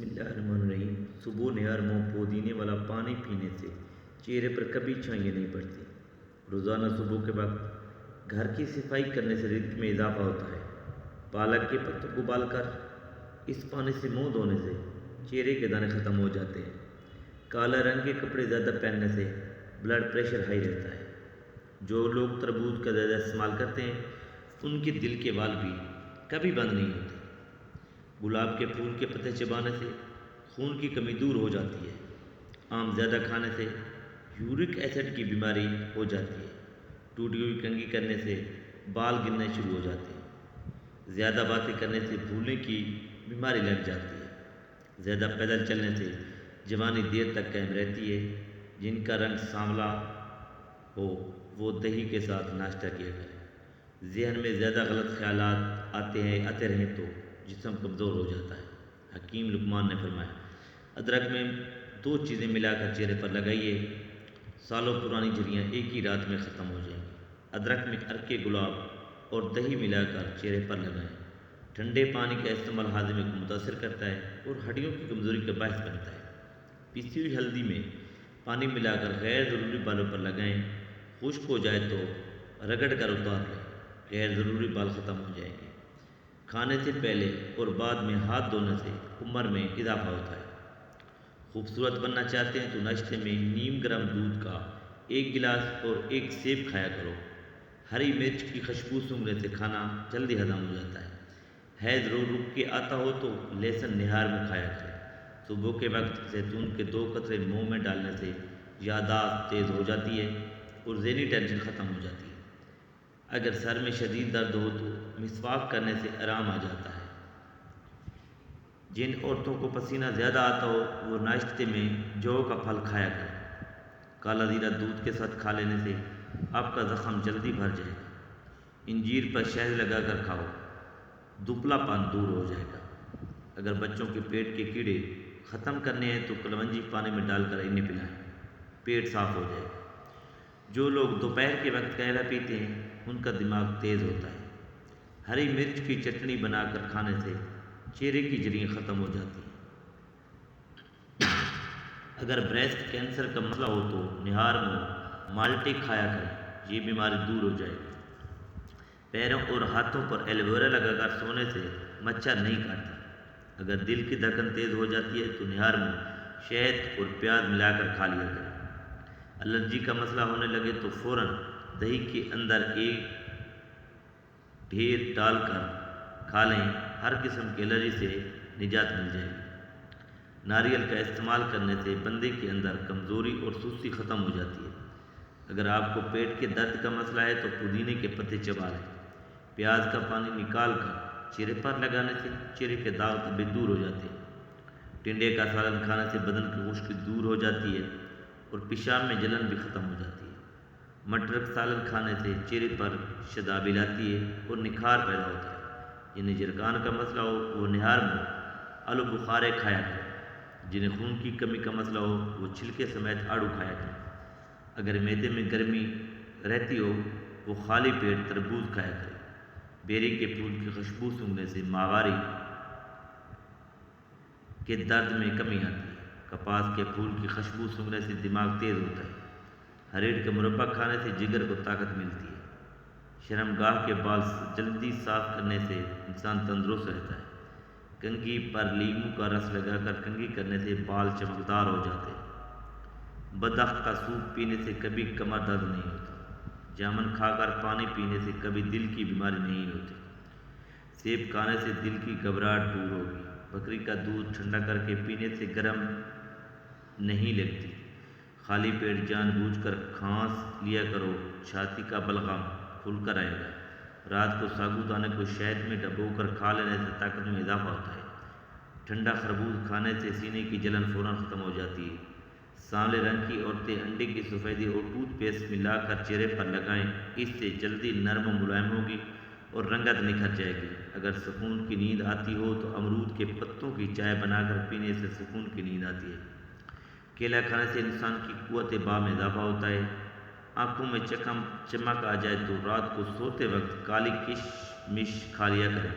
بسم اللہ الرحمن الرحیم۔ صبح نہار منہ پودینے والا پانی پینے سے چہرے پر کبھی چھائیاں نہیں پڑتی۔ روزانہ صبح کے وقت گھر کی صفائی کرنے سے رزق میں اضافہ ہوتا ہے۔ پالک کے پتوں کو ابال کر اس پانی سے منہ دھونے سے چہرے کے دانے ختم ہو جاتے ہیں۔ کالا رنگ کے کپڑے زیادہ پہننے سے بلڈ پریشر ہائی رہتا ہے۔ جو لوگ تربوز کا زیادہ استعمال کرتے ہیں ان کے دل کے وال بھی کبھی بند نہیں ہوتے۔ گلاب کے پھول کے پتے چبانے سے خون کی کمی دور ہو جاتی ہے۔ آم زیادہ کھانے سے یورک ایسڈ کی بیماری ہو جاتی ہے۔ ٹوٹی ہوئی کنگھی کرنے سے بال گرنے شروع ہو جاتے ہیں۔ زیادہ باتیں کرنے سے بھولنے کی بیماری لگ جاتی ہے۔ زیادہ پیدل چلنے سے جوانی دیر تک قائم رہتی ہے۔ جن کا رنگ سانولا ہو وہ دہی کے ساتھ ناشتہ کیا کرے۔ ذہن میں زیادہ غلط خیالات آتے رہیں تو جسم کمزور ہو جاتا ہے۔ حکیم لقمان نے فرمایا، ادرک میں 2 چیزیں ملا کر چہرے پر لگائیے، سالوں پرانی جھریاں ایک ہی رات میں ختم ہو جائیں گی۔ ادرک میں عرق گلاب اور دہی ملا کر چہرے پر لگائیں۔ ٹھنڈے پانی کا استعمال ہاضمے کو متاثر کرتا ہے اور ہڈیوں کی کمزوری کا باعث بنتا ہے۔ پیسی ہوئی ہلدی میں پانی ملا کر غیر ضروری بالوں پر لگائیں۔ خشک ہو جائے تو رگڑ کر اتار لیں، غیر ضروری بال ختم ہو جائیں گے۔ کھانے سے پہلے اور بعد میں ہاتھ دھونے سے عمر میں اضافہ ہوتا ہے۔ خوبصورت بننا چاہتے ہیں تو ناشتے میں نیم گرم دودھ کا 1 گلاس اور 1 سیب کھایا کرو۔ ہری مرچ کی خوشبو سونگھنے سے کھانا جلدی ہضم ہو جاتا ہے۔ حیض رک کے آتا ہو تو لہسن نہار میں کھایا کریں۔ صبح کے وقت زیتون کے 2 قطرے منہ میں ڈالنے سے یادداشت تیز ہو جاتی ہے اور ذہنی ٹینشن ختم ہو جاتی ہے۔ اگر سر میں شدید درد ہو تو مسواک کرنے سے آرام آ جاتا ہے۔ جن عورتوں کو پسینہ زیادہ آتا ہو وہ ناشتے میں جو کا پھل کھایا کریں۔ کالا زیرہ دودھ کے ساتھ کھا لینے سے آپ کا زخم جلدی بھر جائے گا۔ انجیر پر شہد لگا کر کھاؤ، دبلا پن دور ہو جائے گا۔ اگر بچوں کے پیٹ کے کیڑے ختم کرنے ہیں تو کلونجی پانی میں ڈال کر انہیں پلائیں، پیٹ صاف ہو جائے گا۔ جو لوگ دوپہر کے وقت قہوہ پیتے ہیں ان کا دماغ تیز ہوتا ہے۔ ہری مرچ کی چٹنی بنا کر کھانے سے چہرے کی جھریاں ختم ہو جاتی ہیں۔ اگر بریسٹ کینسر کا مسئلہ ہو تو نہار منہ مالٹے کھایا کریں، یہ بیماری دور ہو جائے گی۔ پیروں اور ہاتھوں پر ایلو ویرا لگا کر سونے سے مچھر نہیں کاٹتا۔ اگر دل کی دھڑکن تیز ہو جاتی ہے تو نہار منہ شہد اور پیاز ملا کر کھا لیا کریں۔ الرجی کا مسئلہ ہونے لگے تو فوراً دہی کے اندر 1 ڈھیر ڈال کر کھا لیں، ہر قسم کی الرجی سے نجات مل جائے گی۔ ناریل کا استعمال کرنے سے بندے کے اندر کمزوری اور سستی ختم ہو جاتی ہے۔ اگر آپ کو پیٹ کے درد کا مسئلہ ہے تو پودینے کے پتے چبا لیں۔ پیاز کا پانی نکال کر چہرے پر لگانے سے چہرے کے داغ دھبے دور ہو جاتے ہیں۔ ٹنڈے کا سالن کھانے سے بدن کی خشکی دور ہو جاتی ہے اور پیشاب میں جلن بھی ختم ہو جاتی ہے۔ مٹر کا سالن کھانے سے چہرے پر شادابی لاتی ہے اور نکھار پیدا ہوتا ہے۔ جنہیں جرگان کا مسئلہ ہو وہ نہار منہ آلو بخارے کھایا کریں۔ جنہیں خون کی کمی کا مسئلہ ہو وہ چھلکے سمیت آڑو کھایا کریں۔ اگر معدے میں گرمی رہتی ہو وہ خالی پیٹ تربوز کھایا کریں۔ بیری کے پھول کی خوشبو سونگھنے سے ماہواری کے درد میں کمی آتی ہے۔ کپاس کے پھول کی خوشبو سونگھنے سے دماغ تیز ہوتا ہے۔ ہریٹ کا مربع کھانے سے جگر کو طاقت ملتی ہے۔ شرمگاہ کے بال جلدی صاف کرنے سے انسان تندرست رہتا ہے۔ کنگھی پر لیموں کا رس لگا کر کنگھی کرنے سے بال چمکدار ہو جاتے ہیں۔ بدخت کا سوپ پینے سے کبھی کمر درد نہیں ہوتا۔ جامن کھا کر پانی پینے سے کبھی دل کی بیماری نہیں ہوتی۔ سیب کھانے سے دل کی گھبراہٹ دور ہوگی۔ بکری کا دودھ ٹھنڈا کر کے پینے سے گرم نہیں لگتی۔ خالی پیٹ جان بوجھ کر کھانس لیا کرو، چھاتی کا بلغم کھل کر آئے گا۔ رات کو سابودانے کو شہد میں ڈبو کر کھا لینے سے طاقت میں اضافہ ہوتا ہے۔ ٹھنڈا خربوز کھانے سے سینے کی جلن فوراً ختم ہو جاتی ہے۔ سانولے رنگ کی عورتیں انڈے کی سفیدی اور ٹوتھ پیسٹ ملا کر چہرے پر لگائیں، اس سے جلدی نرم و ملائم ہوگی اور رنگت نکھر جائے گی۔ اگر سکون کی نیند آتی ہو تو امرود کے پتوں کی چائے بنا کر پینے سے سکون کی نیند آتی ہے۔ کیلا کھانے سے انسان کی قوت باہ میں اضافہ ہوتا ہے۔ آنکھوں میں چمک آ جائے تو رات کو سوتے وقت کالی کشمش کھا لیا کریں۔